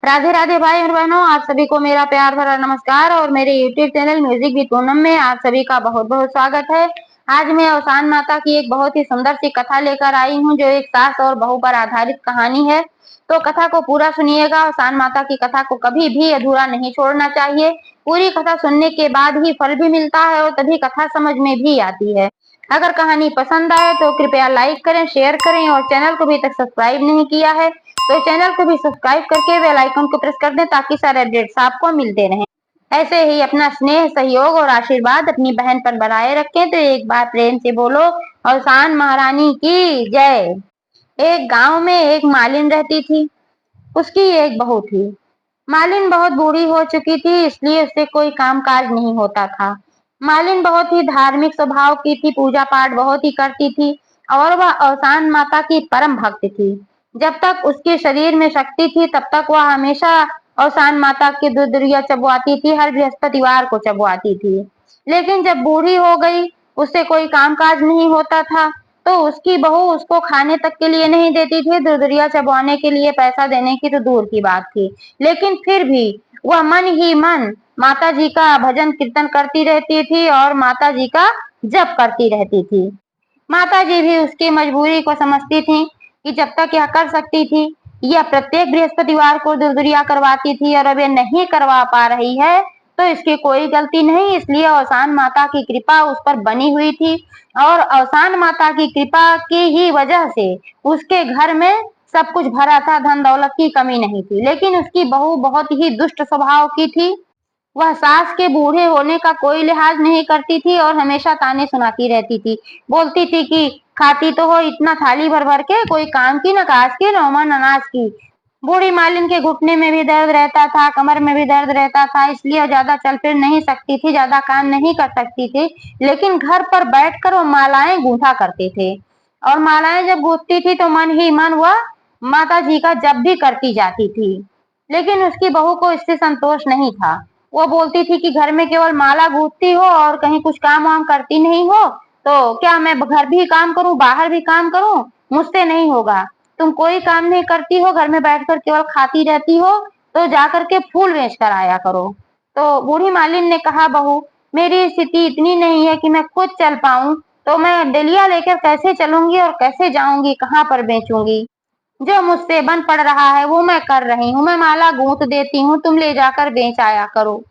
राधे राधे भाई और बहनों, आप सभी को मेरा प्यार भरा नमस्कार और मेरे YouTube channel music with Poonam में आप सभी का बहुत बहुत स्वागत है। आज मैं अवसान माता की एक बहुत ही सुंदर सी कथा लेकर आई हूं, जो एक सास और बहू पर आधारित कहानी है। तो कथा को पूरा सुनिएगा। अवसान माता की कथा को कभी भी अधूरा नहीं छोड़ना चाहिए। पूरी कथा सुनने के बाद ही फल भी मिलता है और तभी कथा समझ में भी आती है। अगर कहानी पसंद आए तो कृपया लाइक करें, शेयर करें और चैनल को अभी तक सब्सक्राइब नहीं किया है तो चैनल को भी सब्सक्राइब करके बेल आइकन को प्रेस कर दें ताकि सारे अपडेट्स आपको मिलते रहें। ऐसे ही अपना स्नेह, सहयोग और आशीर्वाद अपनी बहन पर बनाए रखें। तो एक बार प्रेम से बोलो, अवसान महारानी की जय। एक गांव में एक मालिन रहती थी। उसकी एक बहू थी। मालिन बहुत बूढ़ी हो चुकी थी, इसलिए उससे कोई काम काज नहीं होता था। मालिन बहुत ही धार्मिक स्वभाव की थी, पूजा पाठ बहुत ही करती थी और वह अवसान माता की परम भक्त थी। जब तक उसके शरीर में शक्ति थी तब तक वह हमेशा अवसान माता की दुदुरिया चबवाती थी, हर बृहस्पतिवार को चबवाती थी। लेकिन जब बूढ़ी हो गई, उससे कोई काम काज नहीं होता था, तो उसकी बहू उसको खाने तक के लिए नहीं देती थी, दुदुरिया चबवाने के लिए पैसा देने की तो दूर की बात थी। लेकिन फिर भी वह मन ही मन माता जी का भजन कीर्तन करती रहती थी और माता जी का जप करती रहती थी। माता जी भी उसकी मजबूरी को समझती थी कि जब तक यह कर सकती थी, यह प्रत्येक बृहस्पतिवार को दुरदुरिया करवाती थी और अब यह नहीं करवा पा रही है तो इसकी कोई गलती नहीं, इसलिए अवसान माता की कृपा उस पर बनी हुई थी। और अवसान माता की कृपा की ही वजह से उसके घर में सब कुछ भरा था, धन दौलत की कमी नहीं थी। लेकिन उसकी बहू बहुत ही दुष्ट स्वभाव की थी। वह सास के बूढ़े होने का कोई लिहाज नहीं करती थी और हमेशा ताने सुनाती रहती थी। बोलती थी कि खाती तो हो इतना थाली भर भर के, कोई काम की न काज की न उमन अनाज की। बूढ़ी मालिन के घुटने में भी दर्द रहता था, कमर में भी दर्द रहता था, इसलिए ज्यादा चल फिर नहीं सकती थी, ज्यादा काम नहीं कर सकती थी। लेकिन घर पर बैठकर वो मालाएं गूंथा करते थे और मालाएं जब गूंथती थी तो मन ही मन वह माता जी का जप भी करती जाती थी। लेकिन उसकी बहू को इससे संतोष नहीं था। वो बोलती थी कि घर में केवल माला गूंथती हो और कहीं कुछ काम वाम करती नहीं हो, तो क्या मैं घर भी काम करूं बाहर भी काम करूं? मुझसे नहीं होगा। तुम कोई काम नहीं करती हो, घर में बैठकर केवल खाती रहती हो, तो जाकर के फूल बेच कर आया करो। तो बूढ़ी मालिन ने कहा, बहू मेरी स्थिति इतनी नहीं है कि मैं खुद चल पाऊं, तो मैं डलिया लेकर कैसे चलूंगी और कैसे जाऊंगी, कहाँ पर बेचूंगी? जो मुझसे बन पड़ रहा है वो मैं कर रही हूँ, मैं माला गूंथ देती हूँ, तुम ले जाकर बेच आया करो।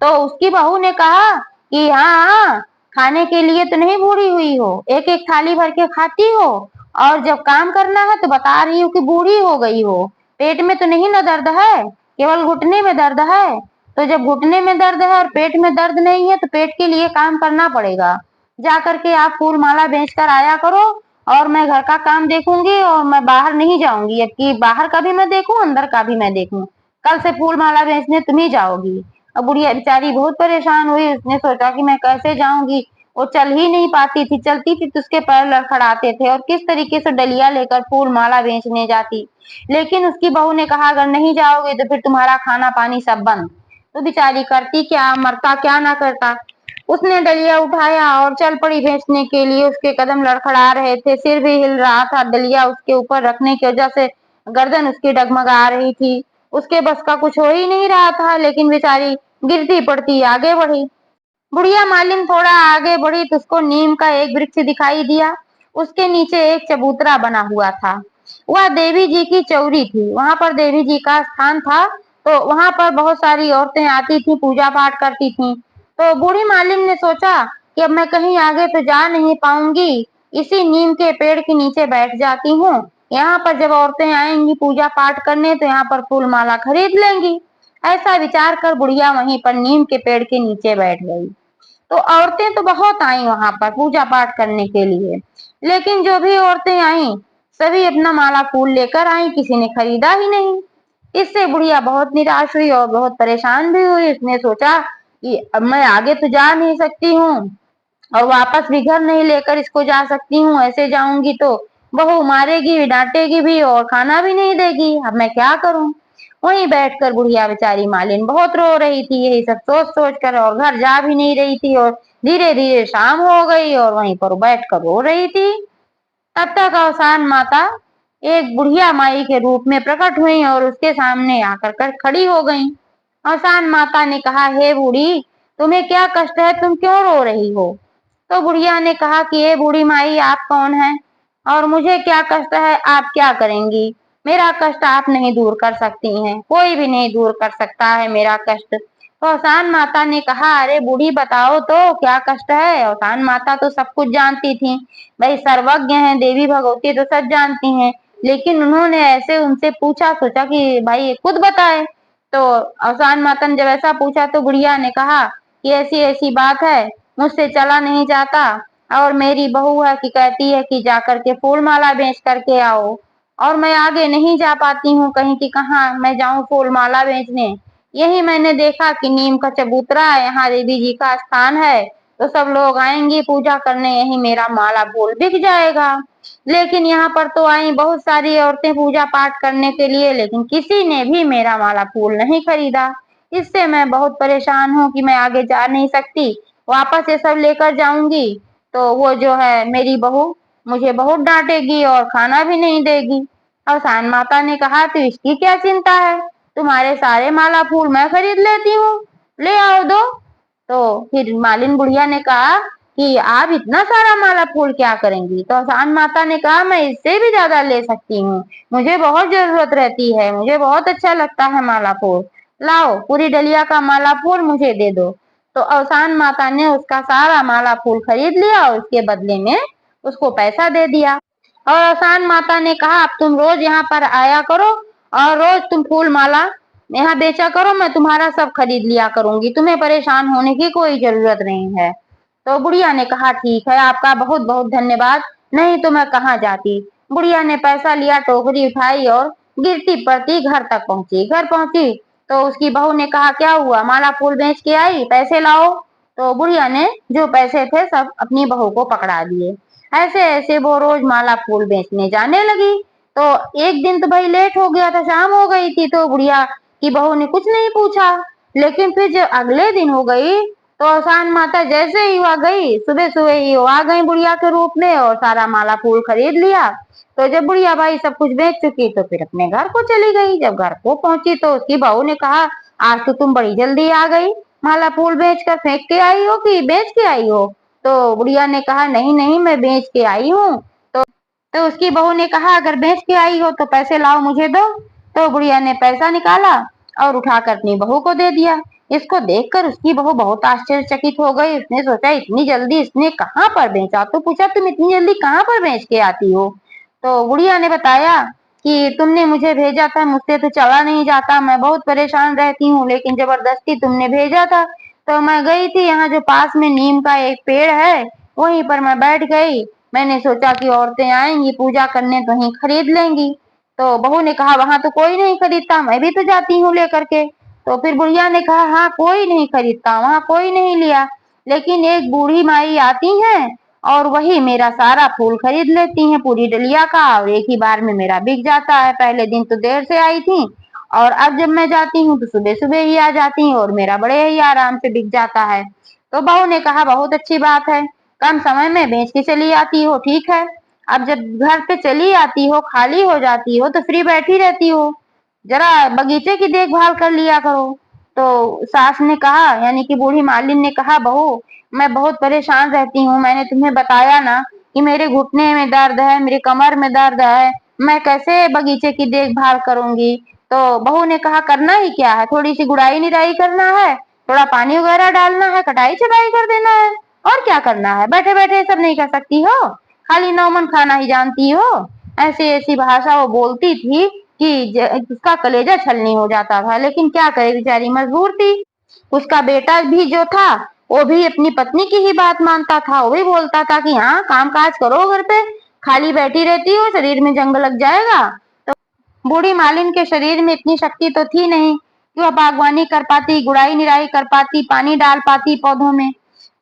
तो उसकी बहू ने कहा कि हाँ हाँ, खाने के लिए तो नहीं बूढ़ी हुई हो, एक एक थाली भर के खाती हो और जब काम करना है तो बता रही हो कि बूढ़ी हो गई हो। पेट में तो नहीं ना दर्द है, केवल घुटने में दर्द है। तो जब घुटने में दर्द है और पेट में दर्द नहीं है तो पेट के लिए काम करना पड़ेगा। जा करके आप फूल माला बेच कर आया करो और मैं घर का काम देखूंगी और मैं बाहर नहीं जाऊंगी, अब कि बाहर का भी मैं देखूं अंदर का भी मैं देखूं। कल से फूल माला बेचने तुम ही जाओगी। अब बुढ़िया बेचारी बहुत परेशान हुई, उसने सोचा कि मैं कैसे जाऊंगी। वो चल ही नहीं पाती थी, चलती थी तो उसके पैर लड़खड़ाते थे और किस तरीके से डलिया लेकर फूल माला बेचने जाती। लेकिन उसकी बहू ने कहा अगर नहीं जाओगे तो फिर तुम्हारा खाना पानी सब बंद। तो बेचारी करती क्या, मरता क्या ना करता। उसने डलिया उठाया और चल पड़ी बेचने के लिए। उसके कदम लड़खड़ा रहे थे, सिर भी हिल रहा था, डलिया उसके ऊपर रखने की वजह से गर्दन उसकी डगमगा रही थी। उसके बस का कुछ हो ही नहीं रहा था, लेकिन बेचारी गिरती पड़ती आगे बढ़ी। बुढ़िया मालिन थोड़ा आगे बढ़ी तो उसको नीम का एक वृक्ष दिखाई दिया। उसके नीचे एक चबूतरा बना हुआ था। वह देवी जी की चौरी थी, वहां पर देवी जी का स्थान था। तो वहां पर बहुत सारी औरतें आती थी, पूजा पाठ करती थी। तो बूढ़ी मालिन ने सोचा कि अब मैं कहीं आगे तो जा नहीं पाऊंगी, इसी नीम के पेड़ के नीचे बैठ जाती हूँ। यहाँ पर जब औरतें आएंगी पूजा पाठ करने तो यहाँ पर फूल माला खरीद लेंगी। ऐसा विचार कर बुढ़िया वहीं पर नीम के पेड़ के नीचे बैठ गई। तो औरतें तो बहुत आई वहां पर पूजा पाठ करने के लिए, लेकिन जो भी औरतें आई सभी अपना माला फूल लेकर आई, किसी ने खरीदा ही नहीं। इससे बुढ़िया बहुत निराश हुई और बहुत परेशान भी हुई। उसने सोचा कि अब मैं आगे तो जा नहीं सकती हूँ और वापस भी घर नहीं लेकर इसको जा सकती हूँ, ऐसे जाऊंगी तो बहू मारेगी डांटेगी भी और खाना भी नहीं देगी, अब मैं क्या करूं? वहीं बैठकर बुढ़िया बेचारी मालिन बहुत रो रही थी, यही सब सोच सोच कर, और घर जा भी नहीं रही थी और धीरे धीरे शाम हो गई और वहीं पर बैठ कर रो रही थी। तब तक अवसान माता एक बुढ़िया माई के रूप में प्रकट हुई और उसके सामने आकर खड़ी हो गईं। अवसान माता ने कहा, हे बूढ़ी, तुम्हें क्या कष्ट है, तुम क्यों रो रही हो? तो बुढ़िया ने कहा कि हे बूढ़ी माई, आप कौन हैं और मुझे क्या कष्ट है, आप क्या करेंगी? मेरा कष्ट आप नहीं दूर कर सकती हैं, कोई भी नहीं दूर कर सकता है मेरा कष्ट। तो अवसान माता ने कहा, अरे बूढ़ी, बताओ तो क्या कष्ट है? अवसान माता तो सब कुछ जानती थी, भाई सर्वज्ञ हैं, देवी भगवती तो सब जानती हैं, लेकिन उन्होंने ऐसे उनसे पूछा, सोचा कि भाई ये खुद बताए। तो अवसान माता ने जब ऐसा पूछा तो बुढ़िया ने कहा कि ऐसी ऐसी बात है, मुझसे चला नहीं जाता और मेरी बहू है कि कहती है कि जा करके फूल माला बेच करके आओ, और मैं आगे नहीं जा पाती हूँ कहीं कि कहाँ मैं जाऊं फूल माला बेचने। यही मैंने देखा कि नीम का चबूतरा है, यहाँ देवी जी का स्थान है, तो सब लोग आएंगे पूजा करने, यही मेरा माला फूल बिक जाएगा। लेकिन यहाँ पर तो आई बहुत सारी औरतें पूजा पाठ करने के लिए, लेकिन किसी ने भी मेरा माला फूल नहीं खरीदा। इससे मैं बहुत परेशान हूँ कि मैं आगे जा नहीं सकती, वापस ये सब लेकर जाऊंगी तो वो जो है मेरी बहू मुझे बहुत डांटेगी और खाना भी नहीं देगी। अवसान माता ने कहा, तो इसकी क्या चिंता है, तुम्हारे सारे माला फूल मैं खरीद लेती हूँ, ले आओ दो। तो फिर मालिन बुढ़िया ने कहा कि आप इतना सारा माला फूल क्या करेंगी? तो अवसान माता ने कहा, मैं इससे भी ज्यादा ले सकती हूँ, मुझे बहुत जरूरत रहती है, मुझे बहुत अच्छा लगता है माला फूल, लाओ पूरी डलिया का माला फूल मुझे दे दो। तो अवसान माता ने उसका सारा माला फूल खरीद लिया और उसके बदले में उसको पैसा दे दिया। और अवसान माता ने कहा, अब तुम रोज यहाँ पर आया करो और रोज तुम फूल माला यहाँ बेचा करो, मैं तुम्हारा सब खरीद लिया करूंगी, तुम्हें परेशान होने की कोई जरूरत नहीं है। तो बुढ़िया ने कहा, ठीक है, आपका बहुत बहुत धन्यवाद, नहीं तो मैं कहाँ जाती। बुढ़िया ने पैसा लिया, टोकरी उठाई और गिरती पड़ती घर तक पहुंची। घर पहुंची तो उसकी बहू ने कहा, क्या हुआ, माला फूल बेच के आई, पैसे लाओ। तो बुढ़िया ने जो पैसे थे सब अपनी बहू को पकड़ा दिए। ऐसे ऐसे वो रोज माला फूल बेचने जाने लगी। तो एक दिन तो भाई लेट हो गया था, शाम हो गई थी, तो बुढ़िया की बहू ने कुछ नहीं पूछा। लेकिन फिर जब अगले दिन हो गई तो अवसान माता जैसे ही वहां गई, सुबह सुबह ही वो आ गई बुढ़िया के रूप में और सारा माला फूल खरीद लिया। तो जब बुढ़िया भाई सब कुछ बेच चुकी तो फिर अपने घर को चली गई। जब घर को पहुंची तो उसकी बहू ने कहा, आज तो तुम बड़ी जल्दी आ गई, माला फूल बेच कर फेंक के आई हो कि बेच के आई हो? तो बुढ़िया ने कहा, नहीं नहीं, मैं बेच के आई हूँ। तो उसकी बहू ने कहा, अगर बेच के आई हो तो पैसे लाओ मुझे दो। तो बुढ़िया ने पैसा निकाला और उठाकर अपनी बहू को दे दिया। इसको देखकर उसकी बहू बहुत आश्चर्यचकित हो गई। उसने सोचा, इतनी जल्दी इसने कहाँ पर बेचा? तो पूछा, तुम इतनी जल्दी कहाँ पर बेच के आती हो? तो बुढ़िया ने बताया कि तुमने मुझे भेजा था, मुझसे तो चला नहीं जाता, मैं बहुत परेशान रहती हूँ, लेकिन जबरदस्ती तुमने भेजा था तो मैं गई थी, यहाँ जो पास में नीम का एक पेड़ है वहीं पर मैं बैठ गई। मैंने सोचा कि औरतें आएंगी पूजा करने तो वहीं खरीद लेंगी। तो बहू ने कहा, वहां तो कोई नहीं खरीदता, मैं भी तो जाती हूँ लेकर के। तो फिर बुढ़िया ने कहा, हाँ कोई नहीं खरीदता, वहां कोई नहीं लिया, लेकिन एक बूढ़ी माई आती है और वही मेरा सारा फूल खरीद लेती हैं पूरी डलिया का, और एक ही बार में मेरा बिक जाता है। पहले दिन तो देर से आई थी और अब जब मैं जाती हूँ तो सुबह सुबह ही आ जाती हैं और मेरा बड़े ही आराम से बिक जाता है। तो बहू ने कहा, बहुत अच्छी बात है, कम समय में बेच के चली आती हो, ठीक है। अब जब घर पे चली आती हो, खाली हो जाती हो तो फ्री बैठी रहती हो, जरा बगीचे की देखभाल कर लिया करो। तो सास ने कहा, यानी कि बूढ़ी मालिन ने कहा, बहू मैं बहुत परेशान रहती हूँ, मैंने तुम्हें बताया ना कि मेरे घुटने में दर्द है, मेरी कमर में दर्द है, मैं कैसे बगीचे की देखभाल करूंगी? तो बहू ने कहा, करना ही क्या है, थोड़ी सी गुड़ाई निराई करना है, थोड़ा पानी वगैरह डालना है, कटाई छटाई कर देना है, और क्या करना है, बैठे बैठे सब नहीं कर सकती हो, खाली नौमन खाना ही जानती हो। ऐसी ऐसी भाषा वो बोलती थी कि उसका कलेजा छलनी हो जाता था, लेकिन क्या करे, बेचारी मजबूर थी। उसका बेटा भी जो था वो भी अपनी पत्नी की ही बात मानता था, वो भी बोलता था कि हाँ काम काज करो घर पे, खाली बैठी रहती हो, शरीर में जंग लग जाएगा। बूढ़ी मालिन के शरीर में इतनी शक्ति तो थी नहीं कि वह बागवानी कर पाती, गुड़ाई निराई कर पाती, पानी डाल पाती पौधों में।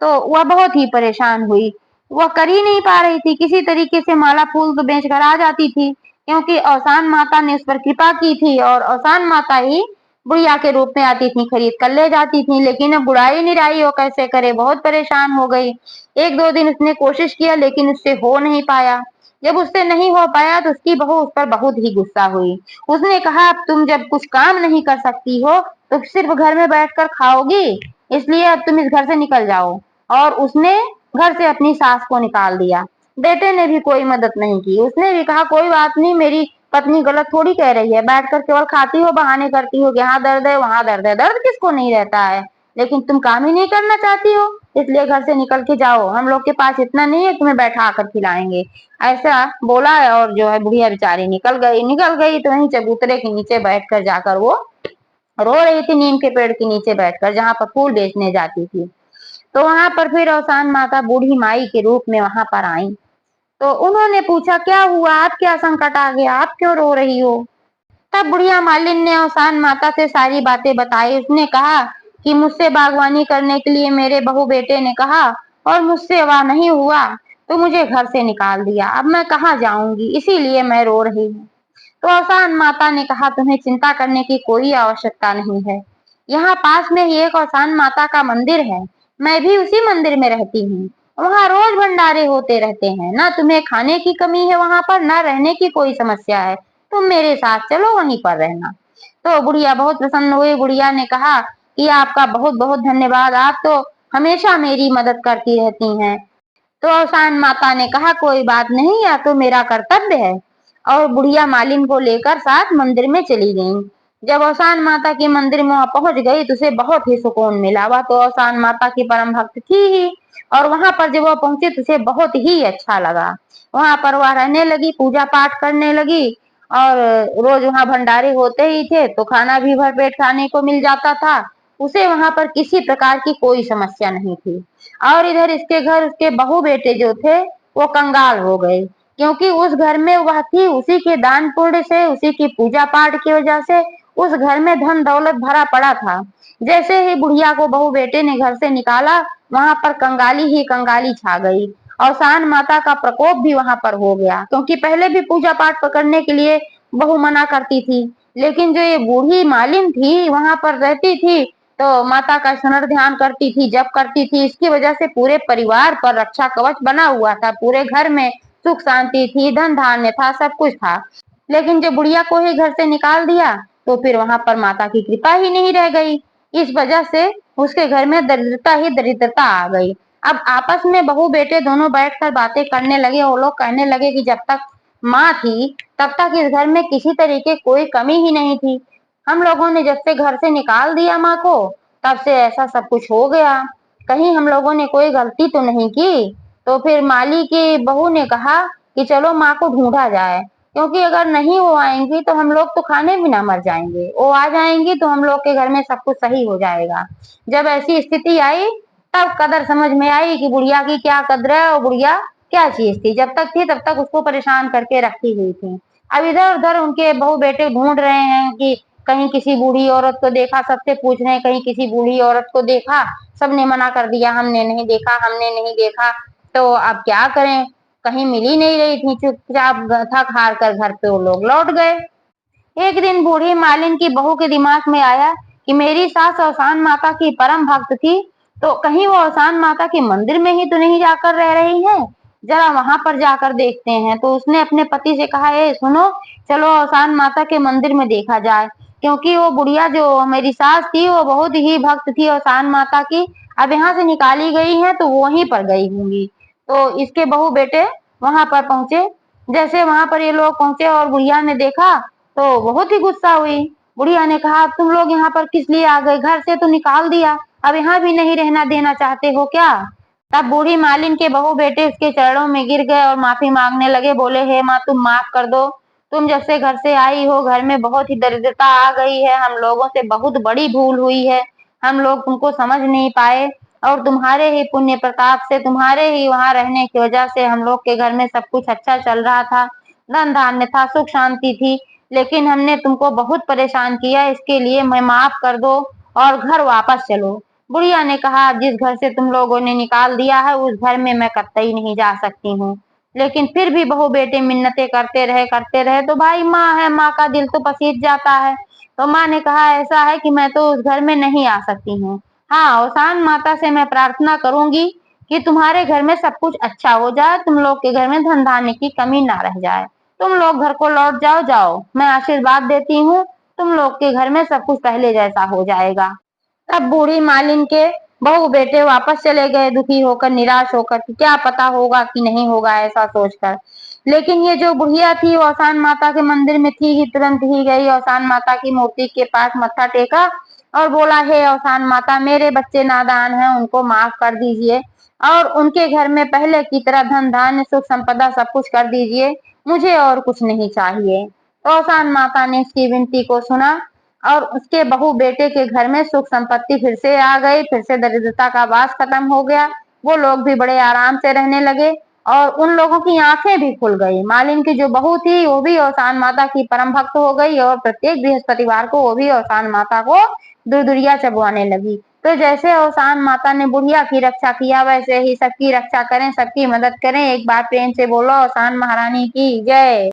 तो वह बहुत ही परेशान हुई, वह कर ही नहीं पा रही थी, किसी तरीके से माला फूल तो बेच कर आ जाती थी, क्योंकि अवसान माता ने उस पर कृपा की थी और अवसान माता ही बुढ़िया के रूप में आती थी, खरीद कर ले जाती थी। लेकिन अब गुड़ाई निराई वो कैसे करे, बहुत परेशान हो गई। एक दो दिन उसने कोशिश किया लेकिन उससे हो नहीं पाया। जब उससे नहीं हो पाया तो उसकी बहू उस पर बहुत ही गुस्सा हुई। उसने कहा, अब तुम जब कुछ काम नहीं कर सकती हो तो सिर्फ घर में बैठकर खाओगी, इसलिए अब तुम इस घर से निकल जाओ। और उसने घर से अपनी सास को निकाल दिया। बेटे ने भी कोई मदद नहीं की। उसने भी कहा, कोई बात नहीं, मेरी पत्नी गलत थोड़ी कह रही है, बैठकर केवल खाती हो, बहाने करती हो कि यहाँ दर्द है वहां दर्द है। दर्द किसको नहीं रहता है, लेकिन तुम काम ही नहीं करना चाहती हो, इसलिए घर से निकल के जाओ, हम लोग के पास इतना नहीं है तुम्हें बैठा कर खिलाएंगे। ऐसा बोला और जो है बुढ़िया बेचारी निकल गई तो वहीं चबूतरे के नीचे बैठकर जाकर वो रो रही थी, नीम के पेड़ के नीचे बैठकर, जहाँ पर फूल बेचने जाती थी। तो वहां पर फिर अवसान माता बूढ़ी माई के रूप में वहां पर आई। तो उन्होंने पूछा, क्या हुआ, आप क्या संकट आ गया, आप क्यों रो रही हो। तब बुढ़िया मालिन ने अवसान माता से सारी बातें बताई। उसने कहा कि मुझसे बागवानी करने के लिए मेरे बहू बेटे ने कहा और मुझसे वह नहीं हुआ, तो मुझे घर से निकाल दिया। अब मैं कहाँ जाऊंगी, इसीलिए मैं रो रही हूँ। तो अवसान माता ने कहा, तुम्हें चिंता करने की कोई आवश्यकता नहीं है। यहाँ पास में ही एक अवसान माता का मंदिर है, मैं भी उसी मंदिर में रहती हूँ। वहाँ रोज भंडारे होते रहते हैं, ना तुम्हें खाने की कमी है वहां पर, ना रहने की कोई समस्या है। तुम मेरे साथ चलो, वहीं पर रहना। तो बुढ़िया बहुत प्रसन्न हुई। बुढ़िया ने कहा कि आपका बहुत बहुत धन्यवाद, आप तो हमेशा मेरी मदद करती रहती हैं। तो अवसान माता ने कहा, कोई बात नहीं, यह तो मेरा कर्तव्य है। और बुढ़िया मालिन को लेकर साथ मंदिर में चली गई। जब अवसान माता के मंदिर में वहां पहुंच गई तो उसे बहुत ही सुकून मिला। वह तो अवसान माता की परम भक्त थी ही, और वहां पर जब वह पहुंची तो उसे बहुत ही अच्छा लगा। वहां पर वह रहने लगी, पूजा पाठ करने लगी, और रोज वहां भंडारे होते ही थे तो खाना भी भरपेट खाने को मिल जाता था। उसे वहां पर किसी प्रकार की कोई समस्या नहीं थी। और इधर इसके घर उसके बहू बेटे जो थे वो कंगाल हो गए, क्योंकि उस घर में वह थी, उसी के दान पुण्य से, उसी की पूजा पाठ की वजह से उस घर में धन दौलत भरा पड़ा था। जैसे ही बुढ़िया को बहू बेटे ने घर से निकाला, वहां पर कंगाली ही कंगाली छा गई। अवसान माता का प्रकोप भी वहां पर हो गया, क्योंकि पहले भी पूजा पाठ करने के लिए बहू मना करती थी, लेकिन जो ये बूढ़ी मालिन थी वहां पर रहती थी तो माता का स्मरण ध्यान करती थी, जप करती थी। इसकी वजह से पूरे परिवार पर रक्षा कवच बना हुआ था, पूरे घर में सुख शांति थी, धन धान्य था, सब कुछ था। लेकिन जब बुढ़िया को ही घर से निकाल दिया तो फिर वहां पर माता की कृपा ही नहीं रह गई। इस वजह से उसके घर में दरिद्रता ही दरिद्रता आ गई। अब आपस में बहू बेटे दोनों बैठकर बातें करने लगे। वो लोग कहने लगे कि जब तक माँ थी तब तक इस घर में किसी तरीके कोई कमी ही नहीं थी, हम लोगों ने जब से घर से निकाल दिया माँ को तब से ऐसा सब कुछ हो गया, कहीं हम लोगों ने कोई गलती तो नहीं की। तो फिर माली की बहू ने कहा कि चलो माँ को ढूंढा जाए, क्योंकि अगर नहीं वो आएंगी तो हम लोग तो खाने बिना मर जाएंगे, वो आ जाएंगी तो हम लोग के घर में सब कुछ सही हो जाएगा। जब ऐसी स्थिति आई तब कदर समझ में आई कि बुढ़िया की क्या कदर है और बुढ़िया क्या चीज थी। जब तक थी तब तक उसको परेशान करके रखी हुई थी। अब इधर उधर उनके बहू बेटे ढूंढ रहे हैं कि कहीं किसी बूढ़ी औरत को देखा, सबसे पूछ रहे हैं कहीं किसी बूढ़ी औरत को देखा, सबने मना कर दिया, हमने नहीं देखा, हमने नहीं देखा। तो अब क्या करें, कहीं मिल ही नहीं रही थी, चुपचाप थक हार कर घर पे वो लोग लौट गए। एक दिन बूढ़ी मालिन की बहू के दिमाग में आया कि मेरी सास अवसान माता की परम भक्त थी, तो कहीं वो अवसान माता के मंदिर में ही तो नहीं जाकर रह रही है, जरा वहां पर जाकर देखते हैं। तो उसने अपने पति से कहा, ए सुनो, चलो अवसान माता के मंदिर में देखा जाए, क्योंकि वो बुढ़िया जो मेरी सास थी वो बहुत ही भक्त थी अवसान माता की, अब यहाँ से निकाली गई है तो वो वहीं पर गई होंगी। तो इसके बहू बेटे वहां पर पहुंचे। जैसे वहां पर ये लोग पहुंचे और बुढ़िया ने देखा तो बहुत ही गुस्सा हुई। बुढ़िया ने कहा, तुम लोग यहाँ पर किस लिए आ गए, घर से तो निकाल दिया, अब यहाँ भी नहीं रहना देना चाहते हो क्या। तब बूढ़ी मालिन के बहू बेटे उसके चरणों में गिर गए और माफी मांगने लगे। बोले, हे माँ, तुम माफ कर दो, तुम जब से घर से आई हो घर में बहुत ही दरिद्रता आ गई है, हम लोगों से बहुत बड़ी भूल हुई है, हम लोग तुमको समझ नहीं पाए, और तुम्हारे ही पुण्य प्रताप से, तुम्हारे ही वहां रहने की वजह से हम लोग के घर में सब कुछ अच्छा चल रहा था, धन धान्य था, सुख शांति थी, लेकिन हमने तुमको बहुत परेशान किया, इसके लिए मैं माफ कर दो और घर वापस चलो। बुढ़िया ने कहा, जिस घर से तुम लोगों ने निकाल दिया है उस घर में मैं कतई नहीं जा सकती हूँ। लेकिन फिर भी बहू बेटे मिन्नतें करते रहे तो भाई माँ है, माँ का दिल तो पसीज जाता है। तो माँ ने कहा, ऐसा है कि मैं तो उस घर में नहीं आ सकती हूँ, हाँ अवसान माता से मैं प्रार्थना करूंगी कि तुम्हारे घर में सब कुछ अच्छा हो जाए, तुम लोग के घर में धन धान्य की कमी ना रह जाए, तुम लोग घर को लौट जाओ। जाओ, मैं आशीर्वाद देती हूँ, तुम लोग के घर में सब कुछ पहले जैसा हो जाएगा। तब बूढ़ी मालिन के बहू बेटे वापस चले गए, दुखी होकर, निराश होकर कि क्या पता होगा कि नहीं होगा, ऐसा सोचकर। लेकिन ये जो बुढ़िया थी वो औसान माता के मंदिर में थी ही, तुरंत ही गई औसान माता की मूर्ति के पास, मत्था टेका और बोला, हे औसान माता, मेरे बच्चे नादान हैं, उनको माफ कर दीजिए और उनके घर में पहले की तरह धन धान्य सुख संपदा सब कुछ कर दीजिए, मुझे और कुछ नहीं चाहिए। तो औसान माता ने इसकी विनती को सुना और उसके बहू बेटे के घर में सुख संपत्ति फिर से आ गई, फिर से दरिद्रता का वास खत्म हो गया। वो लोग भी बड़े आराम से रहने लगे और उन लोगों की आंखें भी खुल गई। मालिन की जो बहू थी वो भी औसान माता की परम भक्त हो गई और प्रत्येक बृहस्पतिवार को वो भी औसान माता को दूध-दूरिया चबवाने लगी। तो जैसे औसान माता ने बुढ़िया की रक्षा किया, वैसे ही सबकी रक्षा करें, सबकी मदद करें। एक बार प्रेम से बोलो, औसान महारानी की जय।